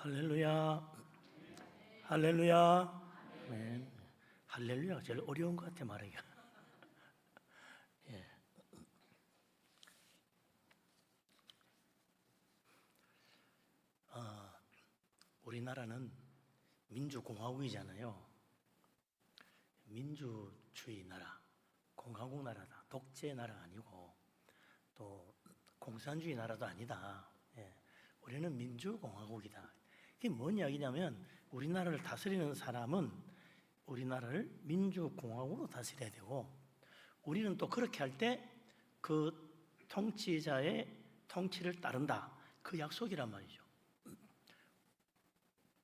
할렐루야, 할렐루야. 아멘. 할렐루야가 제일 어려운 것 같아 말하기가. 예. 우리나라는 민주공화국이잖아요. 민주주의 나라, 공화국 나라다. 독재 나라가 아니고 또 공산주의 나라도 아니다. 예. 우리는 민주공화국이다. 이게 뭔 이야기냐면 우리나라를 다스리는 사람은 우리나라를 민주공화국으로 다스려야 되고, 우리는 또 그렇게 할 때 그 통치자의 통치를 따른다. 그 약속이란 말이죠.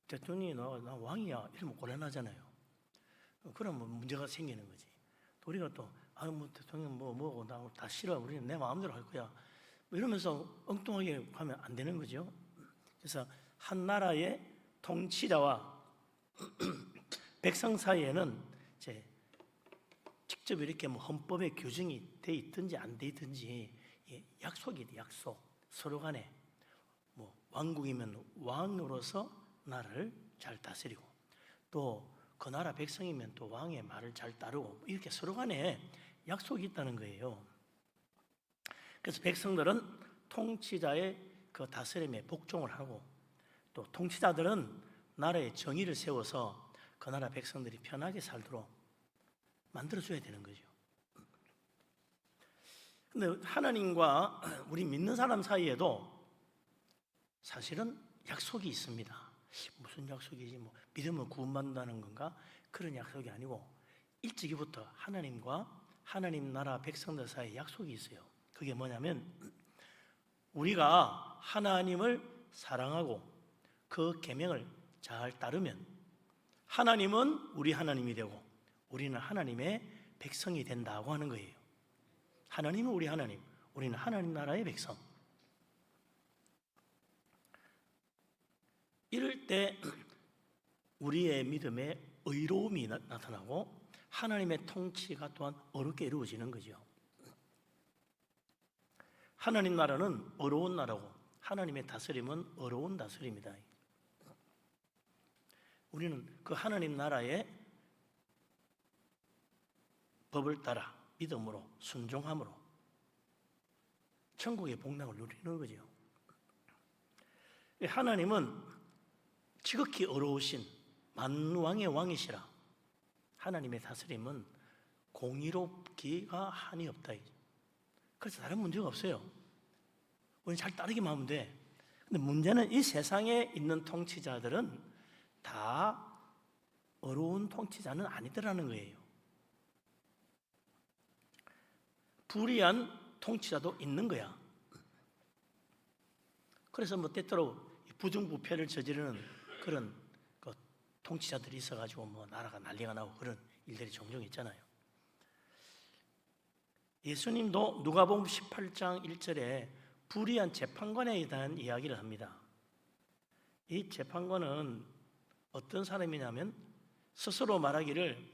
대통령이 나 왕이야 이러면 곤란하잖아요. 그러면 문제가 생기는 거지. 우리가 또 대통령 뭐고 나 다 싫어, 우리는 내 마음대로 할 거야 이러면서 엉뚱하게 하면 안 되는 거죠. 그래서 한 나라의 통치자와 백성 사이에는 이제 직접 이렇게 헌법에 규정이 돼 있든지 안 돼 있든지 약속이 돼. 약속. 서로 간에 왕국이면 왕으로서 나라를 잘 다스리고, 또 그 나라 백성이면 또 왕의 말을 잘 따르고, 이렇게 서로 간에 약속이 있다는 거예요. 그래서 백성들은 통치자의 그 다스림에 복종을 하고, 또 통치자들은 나라의 정의를 세워서 그 나라 백성들이 편하게 살도록 만들어줘야 되는 거죠. 근데 하나님과 우리 믿는 사람 사이에도 사실은 약속이 있습니다. 무슨 약속이지? 믿으면 구원받는다는 건가? 그런 약속이 아니고, 일찍이부터 하나님과 하나님 나라 백성들 사이에 약속이 있어요. 그게 뭐냐면, 우리가 하나님을 사랑하고 그 계명을 잘 따르면 하나님은 우리 하나님이 되고 우리는 하나님의 백성이 된다고 하는 거예요. 하나님은 우리 하나님, 우리는 하나님 나라의 백성. 이럴 때 우리의 믿음에 의로움이 나타나고 하나님의 통치가 또한 어렵게 이루어지는 거죠. 하나님 나라는 어려운 나라고 하나님의 다스림은 어려운 다스림이다. 우리는 그 하나님 나라의 법을 따라 믿음으로 순종함으로 천국의 복락을 누리는 거죠. 하나님은 지극히 어려우신 만왕의 왕이시라. 하나님의 다스림은 공의롭기가 한이 없다. 그래서 다른 문제가 없어요. 우리는 잘 따르기만 하면 돼. 근데 문제는 이 세상에 있는 통치자들은 다 어려운 통치자는 아니더라는 거예요. 불의한 통치자도 있는 거야. 그래서 때때로 부정부패를 저지르는 그런 통치자들이 있어가지고 나라가 난리가 나고 그런 일들이 종종 있잖아요. 예수님도 누가복음 18장 1절에 불의한 재판관에 대한 이야기를 합니다. 이 재판관은 어떤 사람이냐면 스스로 말하기를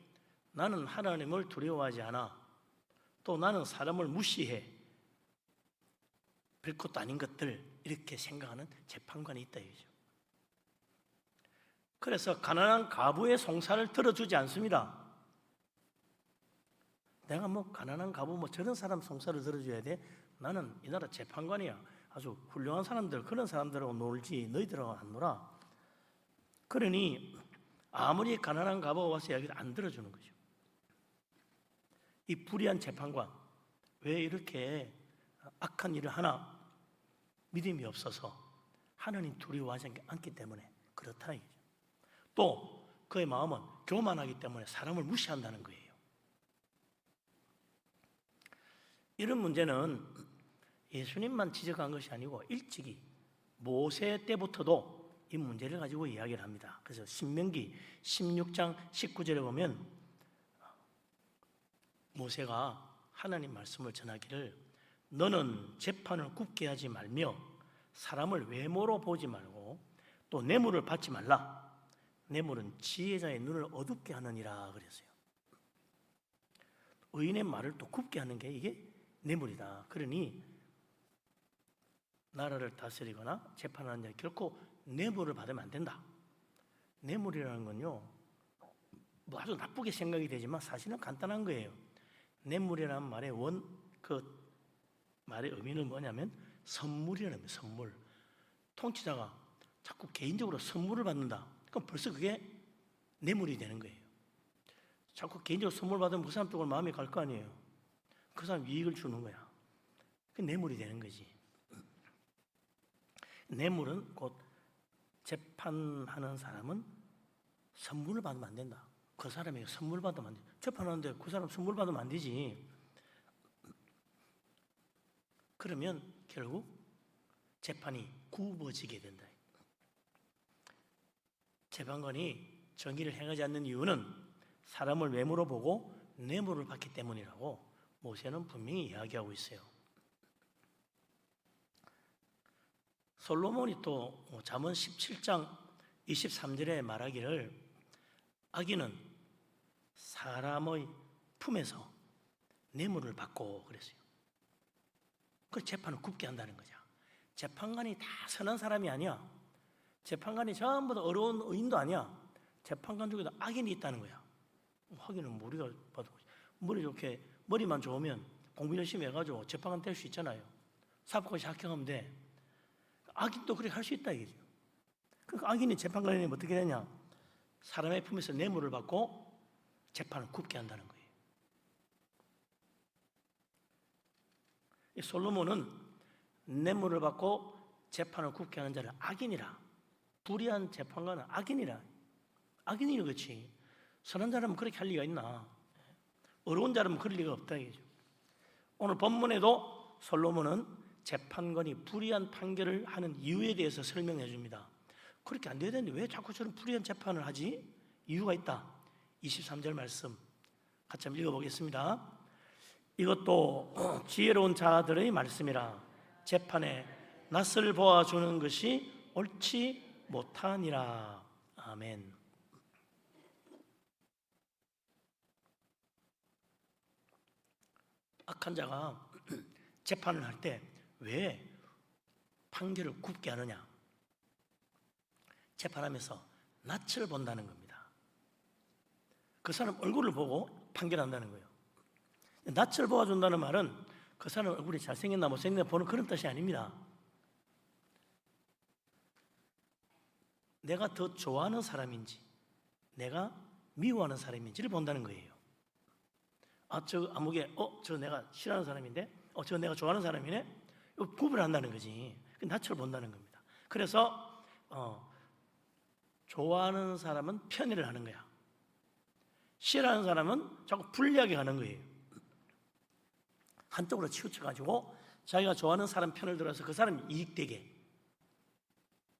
나는 하나님을 두려워하지 않아, 또 나는 사람을 무시해, 별것도 아닌 것들, 이렇게 생각하는 재판관이 있다 이거죠. 그래서 가난한 과부의 송사를 들어주지 않습니다. 내가 가난한 과부 저런 사람 송사를 들어줘야 돼? 나는 이 나라 재판관이야. 아주 훌륭한 사람들, 그런 사람들하고 놀지 너희들하고 안 놀아. 그러니 아무리 가난한 과부가 와서 이야기를 안 들어주는 거죠. 이 불의한 재판관, 왜 이렇게 악한 일을 하나? 믿음이 없어서 하나님 두려워하지 않기 때문에 그렇다 이거죠. 또 그의 마음은 교만하기 때문에 사람을 무시한다는 거예요. 이런 문제는 예수님만 지적한 것이 아니고 일찍이 모세 때부터도 이 문제를 가지고 이야기를 합니다. 그래서 신명기 16장 19절에 보면 모세가 하나님 말씀을 전하기를 너는 재판을 굽게 하지 말며 사람을 외모로 보지 말고 또 뇌물을 받지 말라. 뇌물은 지혜자의 눈을 어둡게 하느니라 그랬어요. 의인의 말을 또 굽게 하는 게 이게 뇌물이다. 그러니 나라를 다스리거나 재판하는 자 결코 뇌물을 받으면 안 된다. 뇌물이라는 건요, 뭐 아주 나쁘게 생각이 되지만 사실은 간단한 거예요. 뇌물이라는 말의 그 말의 의미는 뭐냐면 선물이라는 거예요. 선물. 통치자가 자꾸 개인적으로 선물을 받는다. 그럼 벌써 그게 뇌물이 되는 거예요. 자꾸 개인적으로 선물 받으면 그 사람 쪽으로 마음이 갈 거 아니에요. 그 사람 이익을 주는 거야. 그 뇌물이 되는 거지. 뇌물은 곧 재판하는 사람은 선물을 받으면 안 된다. 그 사람에게 선물 받으면 안 돼. 재판하는데 그 사람 선물 받으면 안 되지. 그러면 결국 재판이 굽어지게 된다. 재판관이 정의를 행하지 않는 이유는 사람을 외모로 보고 뇌물을 받기 때문이라고 모세는 분명히 이야기하고 있어요. 솔로몬이 또 잠언 17장 23절에 말하기를 악인은 사람의 품에서 뇌물을 받고 그랬어요. 그 재판을 굽게 한다는 거죠. 재판관이 다 선한 사람이 아니야. 재판관이 전부 다 어려운 의인도 아니야. 재판관 중에도 악인이 있다는 거야. 하기는 우리가 봐도 머리 좋게 머리만 좋으면 공부 열심히 해가지고 재판관 될 수 있잖아요. 사법고시 합격하면 돼. 악인도 그렇게 할 수 있다 이거죠. 그러니까 악인이 재판관이 되면 어떻게 되냐? 사람의 품에서 뇌물을 받고 재판을 굽게 한다는 거예요. 이 솔로몬은 뇌물을 받고 재판을 굽게 하는 자를 악인이라, 불의한 재판관은 악인이라. 악인이 그렇지. 선한 자라면 그렇게 할 리가 있나? 어려운 자라면 그럴 리가 없다 이거죠. 오늘 본문에도 솔로몬은 재판관이 불의한 판결을 하는 이유에 대해서 설명해 줍니다. 그렇게 안 돼야 되는데 왜 자꾸 저런 불의한 재판을 하지? 이유가 있다. 23절 말씀 같이 한번 읽어보겠습니다. 이것도 지혜로운 자들의 말씀이라. 재판에 낯을 보아주는 것이 옳지 못하니라. 아멘. 악한 자가 재판을 할 때 왜 판결을 굽게 하느냐? 재판하면서 낯을 본다는 겁니다. 그 사람 얼굴을 보고 판결한다는 거예요. 낯을 보아준다는 말은 그 사람 얼굴이 잘생겼나 못생겼나 보는 그런 뜻이 아닙니다. 내가 더 좋아하는 사람인지 내가 미워하는 사람인지를 본다는 거예요. 저 아무개 저 내가 싫어하는 사람인데 저 내가 좋아하는 사람이네. 이거 구분한다는 거지. 낯을 본다는 겁니다. 그래서 좋아하는 사람은 편애를 하는 거야. 싫어하는 사람은 자꾸 불리하게 가는 거예요. 한쪽으로 치우쳐가지고 자기가 좋아하는 사람 편을 들어서 그 사람이 이익되게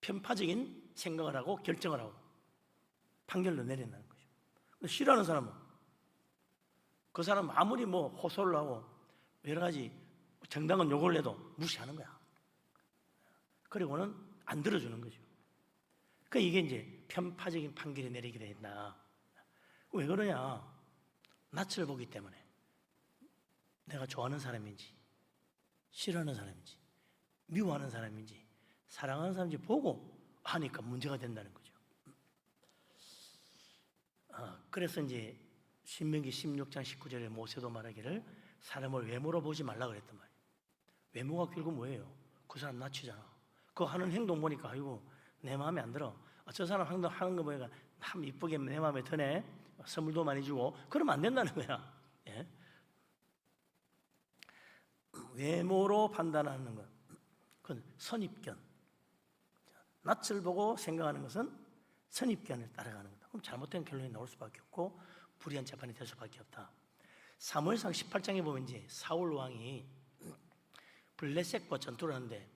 편파적인 생각을 하고 결정을 하고 판결로 내린다는 거죠. 싫어하는 사람은 그 사람 아무리 호소를 하고 여러 가지 정당한 요구를 해도 무시하는 거야. 그리고는 안 들어주는 거죠. 이게 이제 편파적인 판결이 내리게 된다. 왜 그러냐? 낯을 보기 때문에 내가 좋아하는 사람인지 싫어하는 사람인지 미워하는 사람인지 사랑하는 사람인지 보고 하니까 문제가 된다는 거죠. 그래서 이제 신명기 16장 19절에 모세도 말하기를 사람을 외모로 보지 말라 그랬단 말이에요. 외모가 결국 뭐예요? 그 사람 낯이잖아. 그 하는 행동 보니까 아이고 내 마음에 안 들어. 저 사람 하는 거 보니까 참 이쁘게 내 마음에 드네. 선물도 많이 주고 그러면 안 된다는 거야. 예? 외모로 판단하는 것, 그건 선입견. 낯을 보고 생각하는 것은 선입견을 따라가는 거다. 그럼 잘못된 결론이 나올 수밖에 없고 불의한 재판이 될 수밖에 없다. 사무엘상 18장에 보면 이제 사울 왕이 블레셋과 전투를 하는데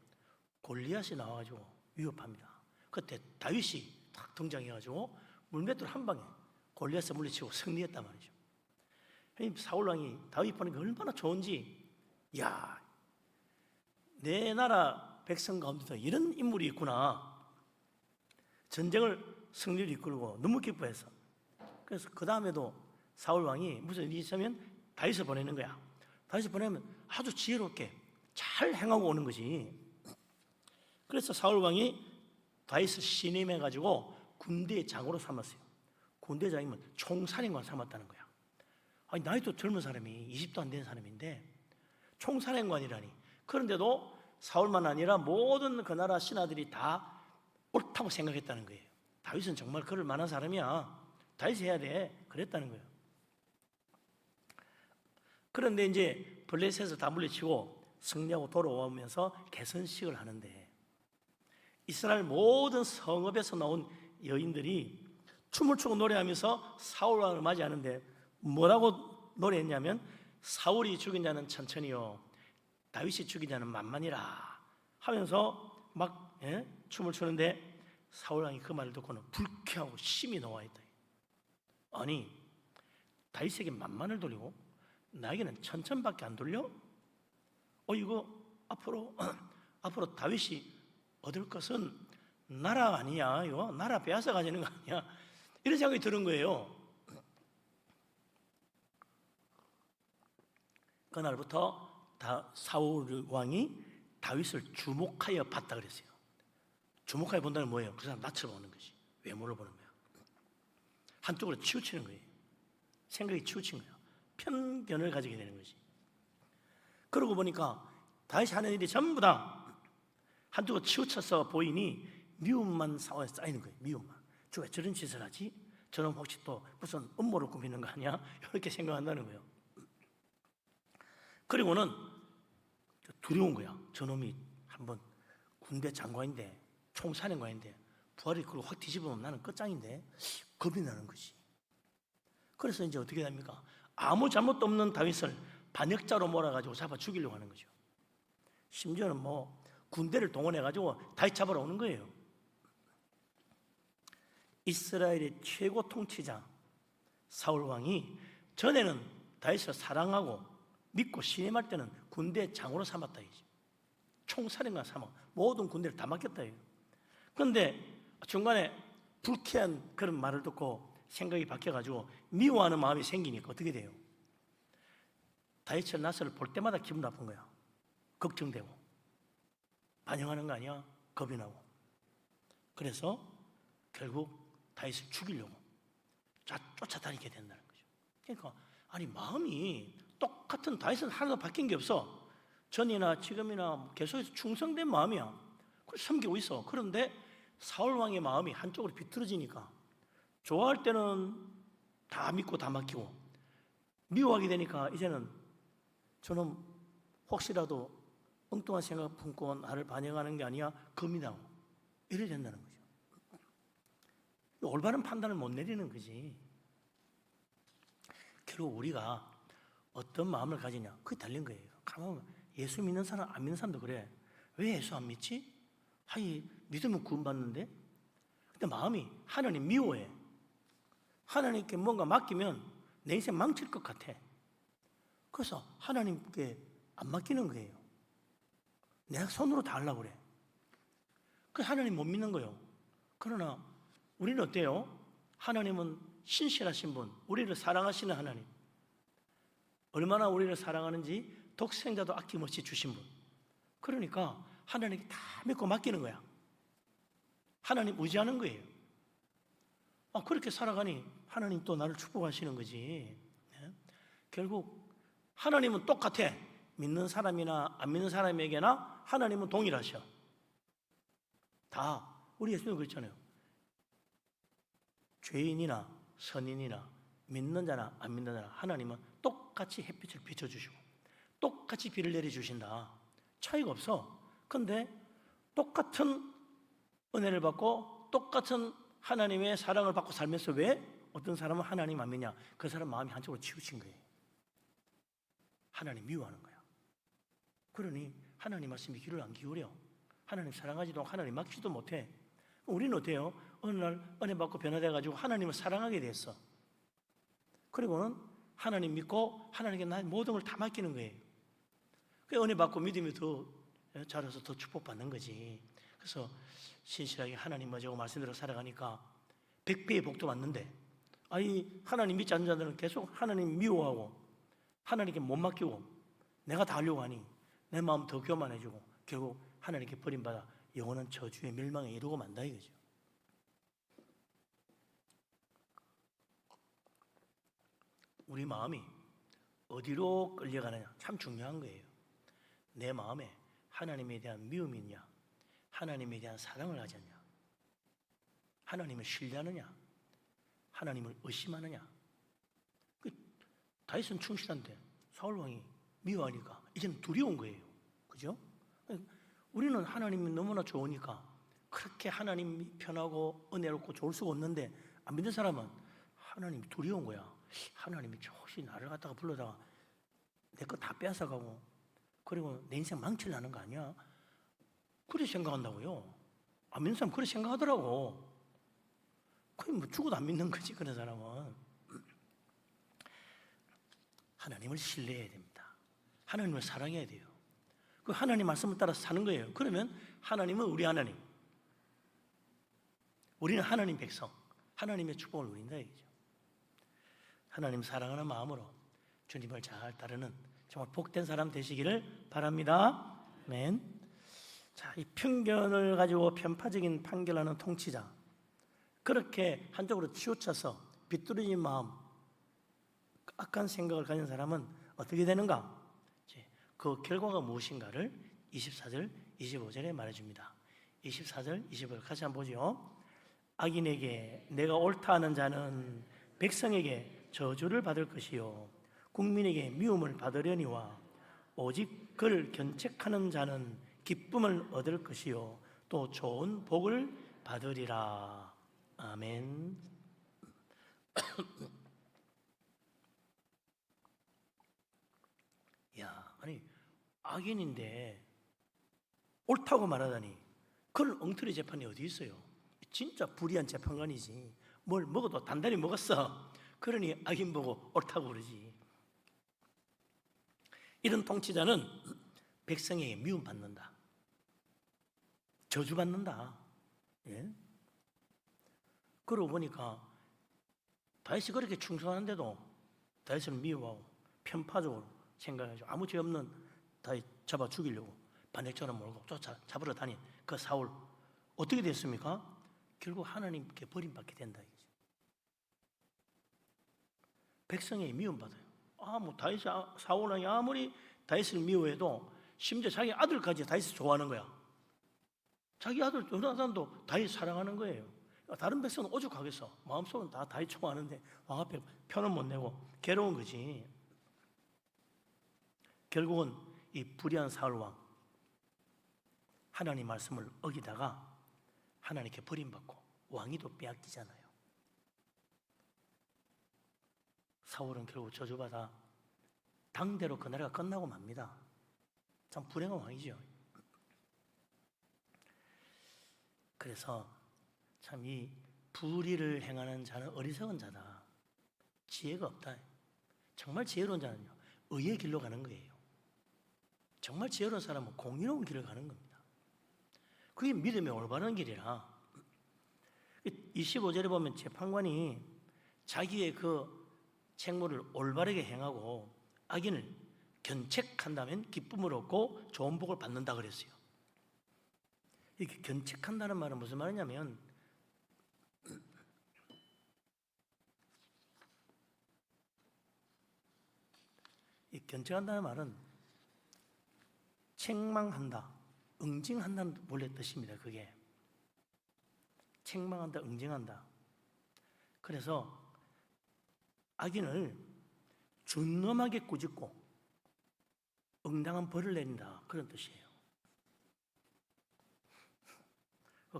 골리앗이 나와가지고 위협합니다. 그때 다윗이 탁 등장해가지고 물맷돌 한 방에 골리앗을 물리치고 승리했단 말이죠. 사울 왕이 다윗 보는 게 얼마나 좋은지, 야, 내 나라 백성 가운데서 이런 인물이 있구나. 전쟁을 승리를 이끌고 너무 기뻐해서. 그래서 그 다음에도 사울 왕이 무슨 일이 있으면 다윗을 보내는 거야. 다윗을 보내면 아주 지혜롭게 잘 행하고 오는 거지. 그래서 사울 왕이 다윗을 신임해가지고 군대의 장으로 삼았어요. 군대장이면 총사령관 삼았다는 거야. 아니, 나이도 젊은 사람이 20도 안 된 사람인데 총사령관이라니. 그런데도 사울만 아니라 모든 그 나라 신하들이 다 옳다고 생각했다는 거예요. 다윗은 정말 그럴 만한 사람이야. 다윗이 해야 돼. 그랬다는 거예요. 그런데 이제 블레셋에서 다 물리치고 승리하고 돌아오면서 개선식을 하는데 이스라엘 모든 성읍에서 나온 여인들이 춤을 추고 노래하면서 사울왕을 맞이하는데 뭐라고 노래했냐면 사울이 죽인 자는 천천히요 다윗이 죽인 자는 만만이라 하면서 막 춤을 추는데 사울왕이 그 말을 듣고는 불쾌하고 심히 노하였다. 아니, 다윗에게 만만을 돌리고 나에게는 천천밖에 안 돌려? 이거 앞으로 다윗이 얻을 것은 나라 아니야? 이거 나라 빼앗아 가지는 거 아니야? 이런 생각이 드는 거예요. 그날부터 사울 왕이 다윗을 주목하여 봤다 그랬어요. 주목하여 본다는 뭐예요? 그 사람 낯을 보는 것이, 외모를 보는 거예요. 한쪽으로 치우치는 거예요. 생각이 치우친 거예요. 편견을 가지게 되는 것이. 그러고 보니까 다윗이 하는 일이 전부 다 한쪽으로 치우쳐서 보이니 미움만 쌓이는 거예요. 미움만. 저 왜 저런 짓을 하지? 저놈 혹시 또 무슨 음모를 꾸미는 거 아니야? 이렇게 생각한다는 거예요. 그리고는 두려운 거야. 저놈이 한번 군대 장관인데 총사령관인데 부하를 그걸 확 뒤집으면 나는 끝장인데 겁이 나는 것이. 그래서 이제 어떻게 됩니까? 아무 잘못도 없는 다윗을 반역자로 몰아가지고 잡아 죽이려고 하는 거죠. 심지어는 뭐 군대를 동원해가지고 다윗 잡으러 오는 거예요. 이스라엘의 최고 통치자 사울왕이 전에는 다윗을 사랑하고 믿고 신임할 때는 군대 장으로 삼았다. 총사령관 삼아 모든 군대를 다 맡겼다. 그런데 중간에 불쾌한 그런 말을 듣고 생각이 바뀌어가지고 미워하는 마음이 생기니까 어떻게 돼요? 다윗의 나서를 볼 때마다 기분 나쁜 거야. 걱정되고 반영하는 거 아니야? 겁이 나고. 그래서 결국 다윗을 죽이려고 쫓아다니게 된다는 거죠. 그러니까 아니 마음이 똑같은 다윗은 하나도 바뀐 게 없어. 전이나 지금이나 계속해서 충성된 마음이야. 그걸 섬기고 있어. 그런데 사울 왕의 마음이 한쪽으로 비틀어지니까 좋아할 때는 다 믿고 다 맡기고 미워하게 되니까 이제는 저는 혹시라도 엉뚱한 생각 품고 나를 반영하는 게 아니야 겁이 나고 이래야 된다는 거죠. 올바른 판단을 못 내리는 거지. 결국 우리가 어떤 마음을 가지냐 그게 달린 거예요. 가만 보면 예수 믿는 사람 안 믿는 사람도 그래. 왜 예수 안 믿지? 하이 믿으면 구원받는데. 근데 마음이 하나님 미워해. 하나님께 뭔가 맡기면 내 인생 망칠 것 같아. 그래서 하나님께 안 맡기는 거예요. 내가 손으로 다 하려고 그래. 그래서 하나님 못 믿는 거예요. 그러나 우리는 어때요? 하나님은 신실하신 분, 우리를 사랑하시는 하나님. 얼마나 우리를 사랑하는지 독생자도 아낌없이 주신 분. 그러니까 하나님께 다 믿고 맡기는 거야. 하나님 의지하는 거예요. 그렇게 살아가니 하나님 또 나를 축복하시는 거지. 결국 하나님은 똑같아. 믿는 사람이나 안 믿는 사람에게나 하나님은 동일하셔. 다 우리 예수님 그랬잖아요. 죄인이나 선인이나 믿는 자나 안 믿는 자나 하나님은 똑같이 햇빛을 비춰주시고 똑같이 비를 내려주신다. 차이가 없어. 근데 똑같은 은혜를 받고 똑같은 하나님의 사랑을 받고 살면서 왜 어떤 사람은 하나님 안 믿냐? 그 사람 마음이 한쪽으로 치우친 거예요. 하나님 미워하는 거야. 그러니 하나님 말씀에 귀를 안 기울여. 하나님 사랑하지도 않고 하나님 맡기지도 못해. 우리는 어때요? 어느 날 은혜 받고 변화돼가지고 하나님을 사랑하게 됐어. 그리고는 하나님 믿고 하나님께 나의 모든 걸 다 맡기는 거예요. 그 은혜 받고 믿음이 더 자라서 더 축복받는 거지. 그래서 신실하게 하나님 맞이하고 말씀대로 살아가니까 100배의 복도 받는데 하나님 믿지 않는 자들은 계속 하나님 미워하고 하나님께 못 맡기고 내가 다 하려고 하니 내 마음 더 교만해지고 결국 하나님께 버림받아 영원한 저주의 멸망에 이르고 만다 이거죠. 우리 마음이 어디로 끌려가느냐 참 중요한 거예요. 내 마음에 하나님에 대한 미움이 있냐, 하나님에 대한 사랑을 하지 않냐, 하나님을 신뢰하느냐, 하나님을 의심하느냐. 다윗은 충실한데 사울 왕이 미워하니까 이제는 두려운 거예요. 그죠? 우리는 하나님이 너무나 좋으니까 그렇게 하나님이 편하고 은혜롭고 좋을 수가 없는데, 안 믿는 사람은 하나님이 두려운 거야. 하나님이 혹시 나를 갖다가 불러다가 내 거 다 빼앗아가고 그리고 내 인생 망치려는 거 아니야? 그렇게 생각한다고요. 안 믿는 사람 그렇게 생각하더라고. 그냥 뭐 죽어도 안 믿는 거지, 그런 사람은. 하나님을 신뢰해야 됩니다. 하나님을 사랑해야 돼요. 그 하나님 말씀을 따라서 사는 거예요. 그러면 하나님은 우리 하나님, 우리는 하나님 백성, 하나님의 축복을 누린다 이거죠. 하나님 사랑하는 마음으로 주님을 잘 따르는 정말 복된 사람 되시기를 바랍니다. 아멘. 자, 이 편견을 가지고 편파적인 판결하는 통치자, 그렇게 한쪽으로 치우쳐서 비뚤어진 마음, 악한 생각을 가진 사람은 어떻게 되는가? 그 결과가 무엇인가를 24절, 25절에 말해줍니다. 24절, 25절 같이 한번 보죠. 악인에게 내가 옳다 하는 자는 백성에게 저주를 받을 것이요 국민에게 미움을 받으려니와 오직 그를 견책하는 자는 기쁨을 얻을 것이요 또 좋은 복을 받으리라. 아멘. 야, 아니 악인인데 옳다고 말하다니, 그런 엉터리 재판이 어디 있어요? 진짜 불의한 재판관이지. 뭘 먹어도 단단히 먹었어. 그러니 악인 보고 옳다고 그러지. 이런 통치자는 백성에게 미움받는다, 저주받는다. 예? 그러고 보니까 다윗이 그렇게 충성하는데도 다윗을 미워하고 편파적으로 생각해가지고 아무 죄 없는 다윗 잡아 죽이려고 반역자를 몰고 잡으러 다닌 그 사울, 어떻게 됐습니까? 결국 하나님께 버림받게 된다 이거지. 백성에게 미움받아요. 다윗이, 사울 왕이 아무리 다윗을 미워해도 심지어 자기 아들까지 다윗을 좋아하는 거야. 자기 아들 요나단도 다윗 사랑하는 거예요. 다른 백성은 오죽하겠어. 마음속은 다 다윗 좋아하는데 왕 앞에 편은 못 내고 괴로운 거지. 결국은 이 불의한 사울 왕, 하나님 말씀을 어기다가 하나님께 버림받고 왕위도 빼앗기잖아요. 사울은 결국 저주받아 당대로 그 나라가 끝나고 맙니다. 참 불행한 왕이죠. 그래서 참 이 불의를 행하는 자는 어리석은 자다, 지혜가 없다. 정말 지혜로운 자는요, 의의 길로 가는 거예요. 정말 지혜로운 사람은 공의로운 길을 가는 겁니다. 그게 믿음의 올바른 길이라. 25절에 보면 재판관이 자기의 그 책무를 올바르게 행하고 악인을 견책한다면 기쁨을 얻고 좋은 복을 받는다 그랬어요. 이렇게 견책한다는 말은 무슨 말이냐면, 이 견책한다는 말은 책망한다, 응징한다는 원래 뜻입니다. 그게 책망한다, 응징한다. 그래서 악인을 준엄하게 꾸짖고 응당한 벌을 내린다, 그런 뜻이에요.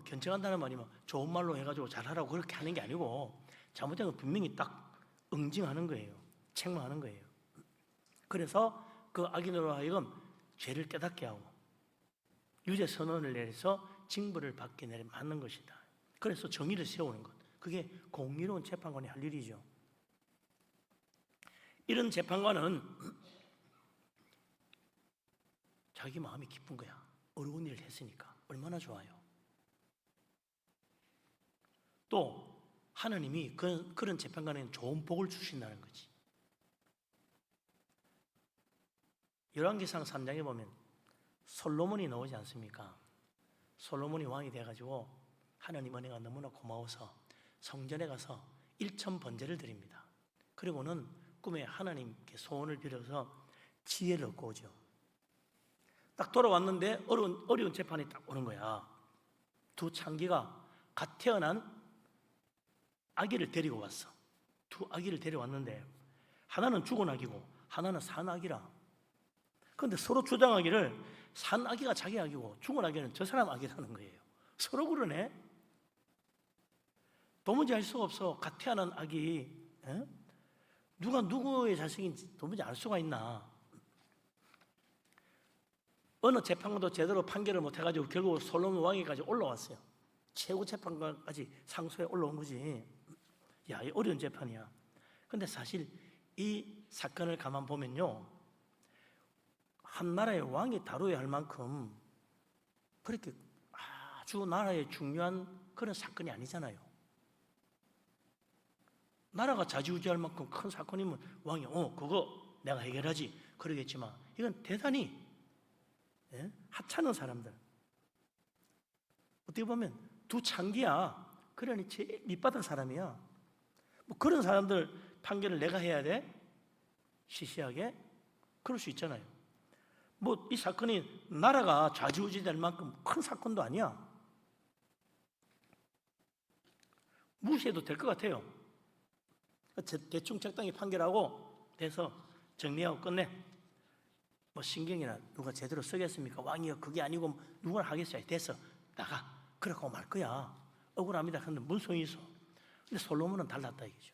견책한다는 말이 뭐 좋은 말로 해가지고 잘하라고 그렇게 하는 게 아니고, 잘못된 건 분명히 딱 응징하는 거예요. 책망하는 거예요. 그래서 그 악인으로 하여금 죄를 깨닫게 하고 유죄 선언을 내려서 징벌을 받게 하는 것이다. 그래서 정의를 세우는 것, 그게 공의로운 재판관이 할 일이죠. 이런 재판관은 자기 마음이 기쁜 거야. 어려운 일을 했으니까 얼마나 좋아요. 또 하나님이 그런 재판관에는 좋은 복을 주신다는 거지. 열왕기상 3장에 보면 솔로몬이 나오지 않습니까? 솔로몬이 왕이 돼가지고 하나님 은혜가 너무나 고마워서 성전에 가서 1천 번제를 드립니다. 그리고는 꿈에 하나님께 소원을 빌어서 지혜를 얻고 오죠. 딱 돌아왔는데 어려운 재판이 딱 오는 거야. 두 창기가 갓 태어난 아기를 데리고 왔어. 두 아기를 데려왔는데 하나는 죽은 아기고 하나는 산 아기라. 그런데 서로 주장하기를 산 아기가 자기 아기고 죽은 아기는 저 사람 아기라는 거예요. 서로 그러네. 도무지 알 수가 없어. 갓 태어난 아기, 누가 누구의 자식인지 도무지 알 수가 있나. 어느 재판관도 제대로 판결을 못해가지고 결국 솔로몬 왕위까지 올라왔어요. 최고 재판관까지 상소에 올라온 거지. 야, 이 어려운 재판이야. 근데 사실 이 사건을 가만 보면요, 한 나라의 왕이 다루어야 할 만큼 그렇게 아주 나라에 중요한 그런 사건이 아니잖아요. 나라가 좌지우지할 만큼 큰 사건이면 왕이 그거 내가 해결하지 그러겠지만, 이건 대단히 하찮은 사람들, 어떻게 보면 두 창기야. 그러니 제일 밑바닥 사람이야. 뭐 그런 사람들 판결을 내가 해야 돼? 시시하게? 그럴 수 있잖아요. 뭐 이 사건이 나라가 좌지우지 될 만큼 큰 사건도 아니야. 무시해도 될 것 같아요. 대충 적당히 판결하고 돼서 정리하고 끝내. 뭐 신경이나 누가 제대로 쓰겠습니까? 왕이요, 그게 아니고 누가 하겠어요? 됐어, 나가. 그러고 말 거야. 억울합니다. 근데 뭔 소용이 있어? 근데 솔로몬은 달랐다 이거죠.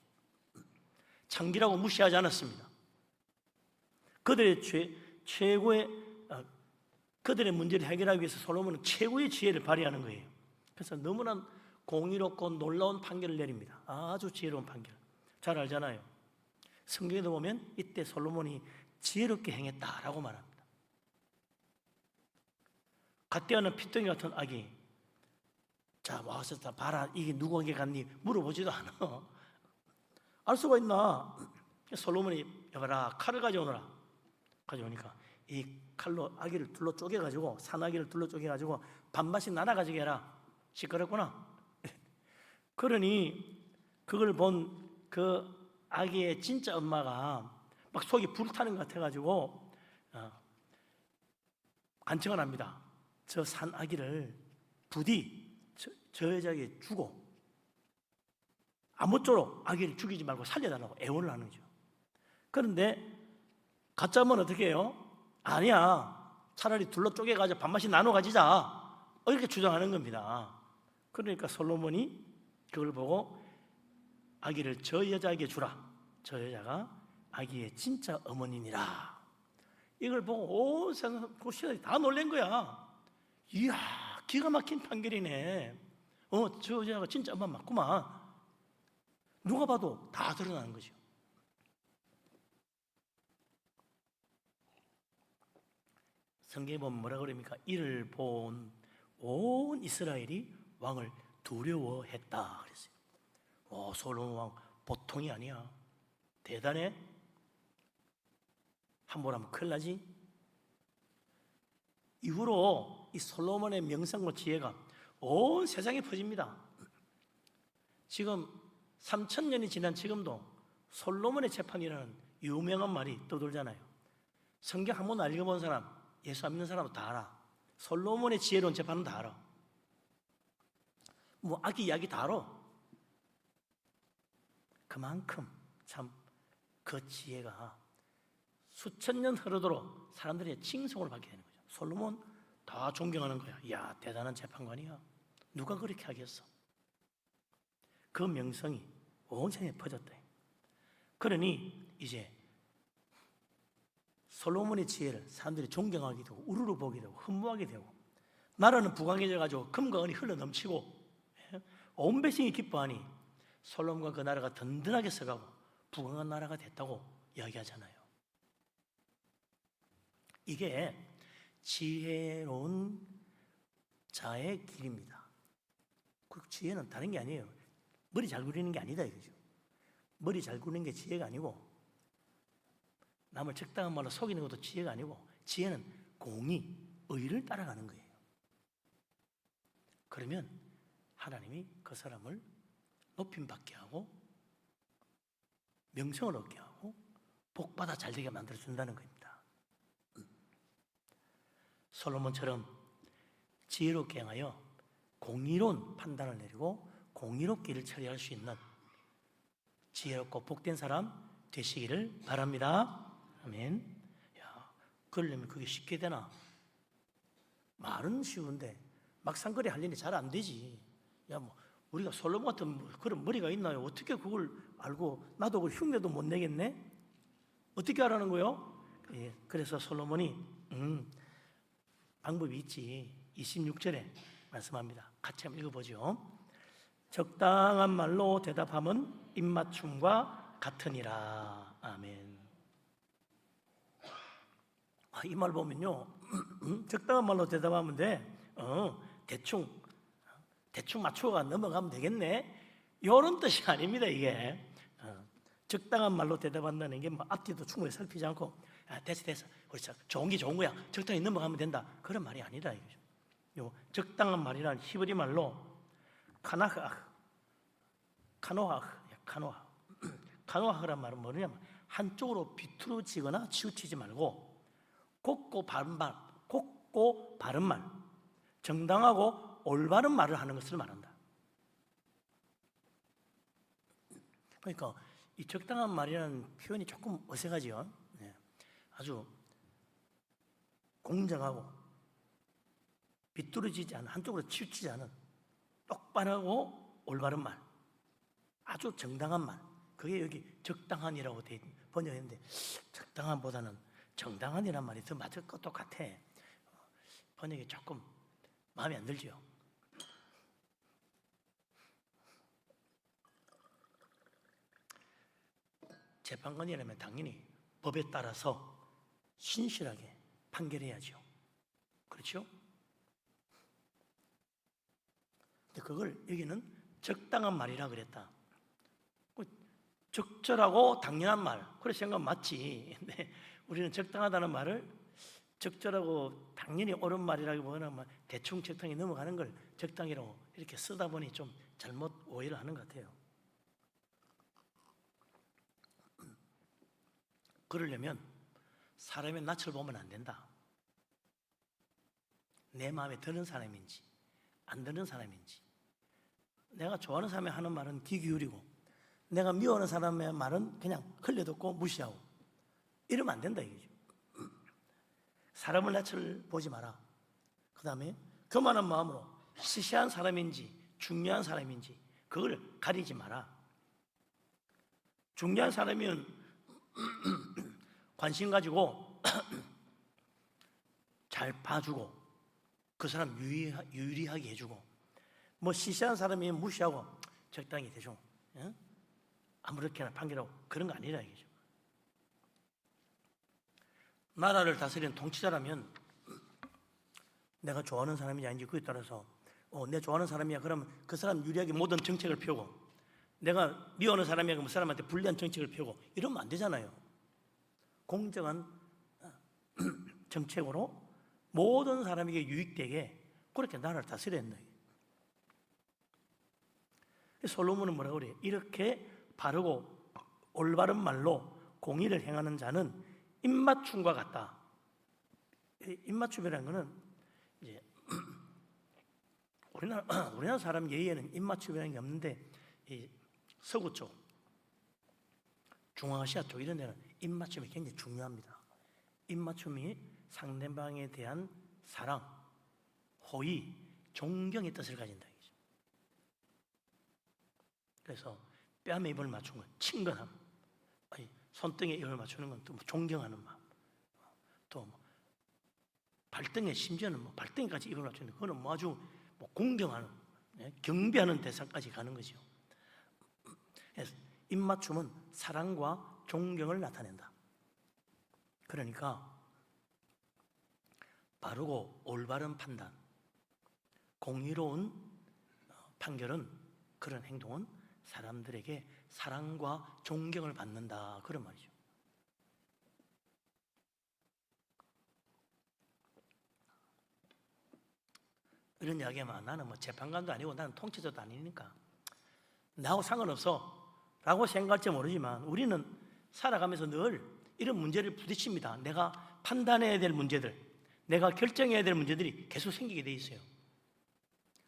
창기라고 무시하지 않았습니다. 그들의 최고의 그들의 문제를 해결하기 위해서 솔로몬은 최고의 지혜를 발휘하는 거예요. 그래서 너무나 공의롭고 놀라운 판결을 내립니다. 아주 지혜로운 판결. 잘 알잖아요. 성경에도 보면 이때 솔로몬이 지혜롭게 행했다라고 말합니다. 갓 태어난 피덩이 같은 아기, 자 와서 다 봐라, 이게 누구에게 갔니? 물어보지도 않아. 알 수가 있나? 솔로몬이 여봐라, 칼을 가져오너라. 가져오니까 이 칼로 아기를 둘러 쪼개가지고, 산아기를 둘러 쪼개가지고 반반씩 나눠가지고 해라. 시끄럽구나. 그러니 그걸 본 그 아기의 진짜 엄마가 막 속이 불타는 것 같아가지고 간청을 합니다. 저 산 아기를 부디 저 여자에게 주고 아무쪼록 아기를 죽이지 말고 살려달라고 애원을 하는 거죠. 그런데 가짜 엄마는 어떻게 해요? 아니야, 차라리 둘러 쪼개가지고 반반씩 나눠 가지자, 이렇게 주장하는 겁니다. 그러니까 솔로몬이 그걸 보고 아기를 저 여자에게 주라. 저 여자가 아기의 진짜 어머니니라. 이걸 보고 온 세상 시선이 다 놀란 거야. 이야, 기가 막힌 판결이네. 저 여자가 진짜 엄마 맞구만. 누가 봐도 다 드러나는 거죠. 성경에 보면 뭐라 그럽니까? 이를 본 온 이스라엘이 왕을 두려워했다 그랬어요. 솔로몬 왕 보통이 아니야. 대단해. 함부로 하면 큰일 나지. 이후로 이 솔로몬의 명성과 지혜가 온 세상에 퍼집니다. 지금 3000년이 지난 지금도 솔로몬의 재판이라는 유명한 말이 떠돌잖아요. 성경 한 번 안 읽어본 사람, 예수 안 믿는 사람은 다 알아. 솔로몬의 지혜로운 재판은 다 알아. 뭐 아기 이야기 다 알아. 그만큼 참 그 지혜가 수천 년 흐르도록 사람들의 칭송을 받게 되는 거죠. 솔로몬 다 존경하는 거야. 이야, 대단한 재판관이야. 누가 그렇게 하겠어? 그 명성이 온 세상에 퍼졌다. 그러니 이제 솔로몬의 지혜를 사람들이 존경하게 되고 우르르 보게 되고 흠모하게 되고, 나라는 부강해져 가지고 금과 은이 흘러 넘치고 온 백성이 기뻐하니 솔로몬과 그 나라가 든든하게 서가고 부강한 나라가 됐다고 이야기하잖아요. 이게 지혜로운 자의 길입니다. 그 지혜는 다른 게 아니에요. 머리 잘 굴리는 게 아니다 이거죠. 머리 잘 굴리는 게 지혜가 아니고, 남을 적당한 말로 속이는 것도 지혜가 아니고, 지혜는 공의, 의를 따라가는 거예요. 그러면 하나님이 그 사람을 높임받게 하고 명성을 얻게 하고 복받아 잘되게 만들어준다는 겁니다. 솔로몬처럼 지혜롭게 행하여 공의로운 판단을 내리고 공의롭게 일을 처리할 수 있는 지혜롭고 복된 사람 되시기를 바랍니다. 아멘. 야, 그러려면 그게 쉽게 되나? 말은 쉬운데 막상 그래 할 일이 잘 안 되지. 야, 뭐 우리가 솔로몬 같은 그런 머리가 있나요? 어떻게 그걸 알고 나도 그 흉내도 못 내겠네? 어떻게 하라는 거요? 예, 그래서 솔로몬이 방법이 있지. 26절에 말씀합니다. 같이 한번 읽어보죠. 적당한 말로 대답함은 입맞춤과 같으니라. 아멘. 이 말 보면요, 적당한 말로 대답하면 돼. 대충 맞추어가 넘어가면 되겠네. 이런 뜻이 아닙니다. 이게 적당한 말로 대답한다는 게 뭐 앞뒤도 충분히 살피지 않고 됐어 우리 좋은 게 좋은 거야 적당히 넘어가면 된다 그런 말이 아니다 이거죠. 요 적당한 말이란 히브리 말로 카노하흐란 말은 뭐냐면 한쪽으로 비틀어지거나 치우치지 말고 곱고 바른 말, 정당하고 올바른 말을 하는 것을 말한다. 그러니까 이 적당한 말이라는 표현이 조금 어색하지요. 네. 아주 공정하고 비뚤어지지 않은, 한쪽으로 치우치지 않은 똑바르고 올바른 말, 아주 정당한 말, 그게 여기 적당한이라고 번역했는데 적당한보다는 정당한이란 말이 더 맞을 것도 같아. 번역이 조금 마음에 안 들죠. 재판관이라면 당연히 법에 따라서 신실하게 판결해야죠. 그렇죠? 근데 그걸 여기는 적당한 말이라 그랬다. 적절하고 당연한 말, 그래 생각하면 맞지. 근데 우리는 적당하다는 말을 적절하고 당연히 옳은 말이라기보다는 대충 적당히 넘어가는 걸 적당이라고 이렇게 쓰다 보니 좀 잘못 오해를 하는 것 같아요. 그러려면 사람의 낯을 보면 안 된다. 내 마음에 드는 사람인지 안 드는 사람인지, 내가 좋아하는 사람이 하는 말은 귀 기울이고 내가 미워하는 사람의 말은 그냥 흘려듣고 무시하고 이러면 안 된다 이거죠. 사람의 낯을 보지 마라. 그 다음에 교만한 마음으로 시시한 사람인지 중요한 사람인지 그걸 가리지 마라. 중요한 사람이면 관심 가지고 잘 봐주고 그 사람 유리하게 해주고, 뭐 시시한 사람이면 무시하고 적당히 대충 아무렇게나 판결하고 그런 거 아니라 이거죠. 나라를 다스리는 통치자라면 내가 좋아하는 사람이냐 아닌지 그에 따라서 내 좋아하는 사람이야 그러면 그 사람 유리하게 모든 정책을 펴고, 내가 미워하는 사람이야 그러면 그 사람한테 불리한 정책을 펴고 이러면 안 되잖아요. 공정한 정책으로 모든 사람에게 유익되게 그렇게 나라를 다스려야 한다. 솔로몬은 뭐라고 그래요? 이렇게 바르고 올바른 말로 공의를 행하는 자는 입맞춤과 같다. 입맞춤이라는 것은 이제 우리나라 사람 예의에는 입맞춤이라는 게 없는데 이 서구 쪽, 중앙아시아 쪽 이런 데는 입맞춤이 굉장히 중요합니다. 입맞춤이 상대방에 대한 사랑, 호의, 존경의 뜻을 가진다. 그래서 뺨에 입을 맞추는 건 친근함, 손등에 입을 맞추는 건 또 존경하는 마음, 또 발등에 심지어는 발등에까지 입을 맞추는 그거는 아주 공경하는, 경배하는 대상까지 가는 거죠. 그래서 입맞춤은 사랑과 존경을 나타낸다. 그러니까 바르고 올바른 판단, 공의로운 판결은, 그런 행동은 사람들에게 사랑과 존경을 받는다 그런 말이죠. 이런 이야기하면 나는 뭐 재판관도 아니고 나는 통치자도 아니니까 나하고 상관없어 라고 생각할지 모르지만 우리는 살아가면서 늘 이런 문제를 부딪힙니다. 내가 판단해야 될 문제들, 내가 결정해야 될 문제들이 계속 생기게 돼 있어요.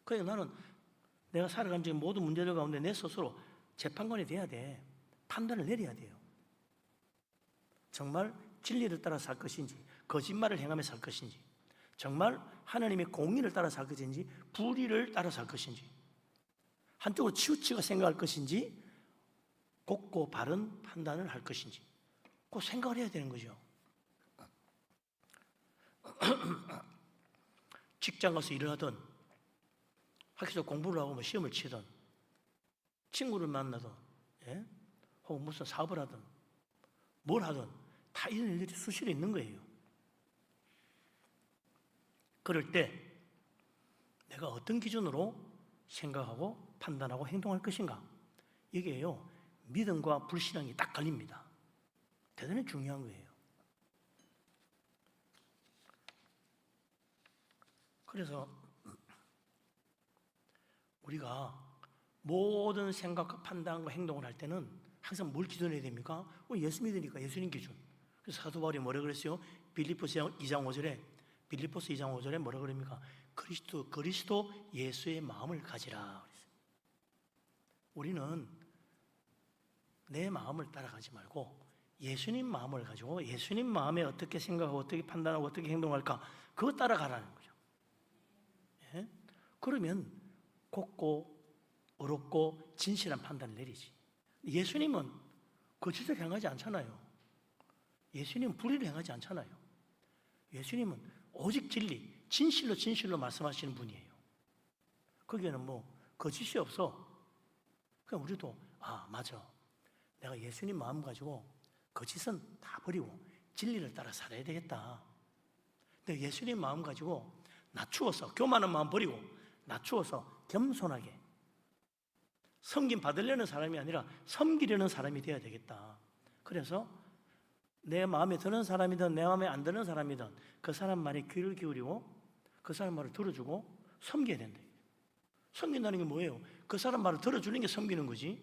그래서 나는 내가 살아가는 지금 모든 문제들 가운데 내 스스로 재판관이 돼야 돼. 판단을 내려야 돼요. 정말 진리를 따라 살 것인지, 거짓말을 행하며 살 것인지, 정말 하나님의 공의를 따라 살 것인지, 불의를 따라 살 것인지, 한쪽으로 치우치고 생각할 것인지, 곱고 바른 판단을 할 것인지, 그 생각을 해야 되는 거죠. 직장 가서 일을 하든, 학교에서 공부를 하고 뭐 시험을 치든, 친구를 만나든, 예? 혹은 무슨 사업을 하든, 뭘 하든 다 이런 일들이 수시로 있는 거예요. 그럴 때 내가 어떤 기준으로 생각하고 판단하고 행동할 것인가? 이게요, 믿음과 불신앙이 딱 걸립니다. 대단히 중요한 거예요. 그래서 우리가 모든 생각과 판단과 행동을 할 때는 항상 뭘 기준해야 됩니까? 예수 믿으니까 예수님 기준. 그래서 사도 바울이 뭐라 그랬어요? 빌립보서 2장 5절에 뭐라 그럽니까? 그리스도 예수의 마음을 가지라 그랬어요. 우리는 내 마음을 따라가지 말고 예수님 마음을 가지고 예수님 마음에 어떻게 생각하고 어떻게 판단하고 어떻게 행동할까 그거 따라가라는 거죠. 예? 그러면 곱고 어렵고 진실한 판단을 내리지. 예수님은 거짓을 행하지 않잖아요. 예수님은 불의를 행하지 않잖아요. 예수님은 오직 진리, 진실로 말씀하시는 분이에요. 거기에는 뭐 거짓이 없어. 그럼 우리도 맞아. 내가 예수님 마음 가지고 거짓은 다 버리고 진리를 따라 살아야 되겠다. 근데 예수님 마음 가지고 낮추어서 교만한 마음 버리고 낮추어서 겸손하게 섬김 받으려는 사람이 아니라 섬기려는 사람이 되어야 되겠다. 그래서 내 마음에 드는 사람이든 내 마음에 안 드는 사람이든 그 사람 말에 귀를 기울이고 그 사람 말을 들어주고 섬겨야 된다. 섬긴다는 게 뭐예요? 그 사람 말을 들어주는 게 섬기는 거지.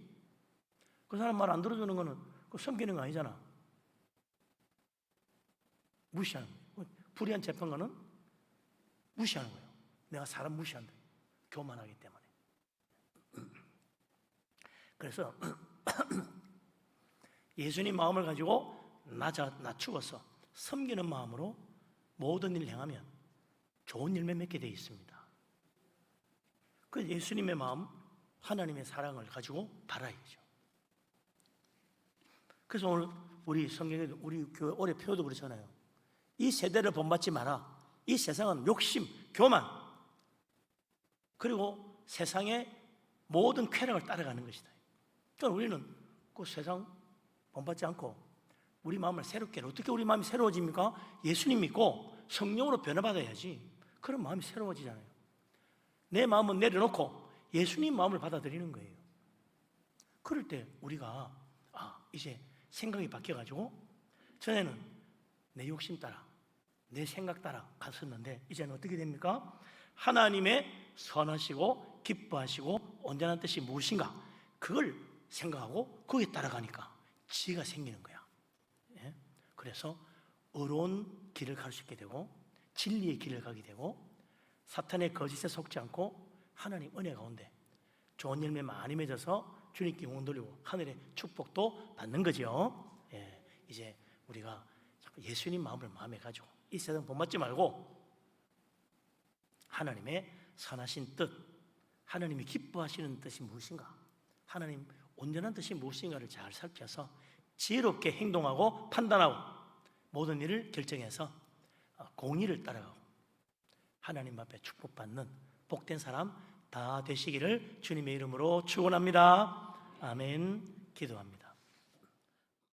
그 사람 말 안 들어주는 거는 섬기는 거 아니잖아. 무시하는 거예요. 불의한 재판관은 무시하는 거예요. 내가 사람 무시한다. 교만하기 때문에. 그래서 예수님 마음을 가지고 낮추어서 섬기는 마음으로 모든 일을 행하면 좋은 일만 맺게 되어 있습니다. 그 예수님의 마음, 하나님의 사랑을 가지고 바라야죠. 그래서 오늘 우리 성경에 우리 교회 올해 표도 그렇잖아요. 이 세대를 본받지 마라. 이 세상은 욕심, 교만, 그리고 세상의 모든 쾌락을 따라가는 것이다. 그러니까 우리는 그 세상 본받지 않고 우리 마음을 새롭게, 어떻게 우리 마음이 새로워집니까? 예수님 믿고 성령으로 변화받아야지. 그런 마음이 새로워지잖아요. 내 마음은 내려놓고 예수님 마음을 받아들이는 거예요. 그럴 때 우리가 이제 생각이 바뀌어가지고 전에는 내 욕심 따라 내 생각 따라 갔었는데 이제는 어떻게 됩니까? 하나님의 선하시고 기뻐하시고 온전한 뜻이 무엇인가 그걸 생각하고 거기에 따라가니까 지혜가 생기는 거야. 예? 그래서 어려운 길을 갈 수 있게 되고 진리의 길을 가게 되고 사탄의 거짓에 속지 않고 하나님 은혜 가운데 좋은 열매 많이 맺어서 주님께 영광 돌리고 하늘의 축복도 받는 거죠. 예, 이제 우리가 예수님 마음을 마음에 가지고 이 세상 본받지 말고 하나님의 선하신 뜻, 하나님이 기뻐하시는 뜻이 무엇인가, 하나님 온전한 뜻이 무엇인가를 잘 살펴서 지혜롭게 행동하고 판단하고 모든 일을 결정해서 공의를 따라가고 하나님 앞에 축복받는 복된 사람 다 되시기를 주님의 이름으로 축원합니다. 아멘. 기도합니다.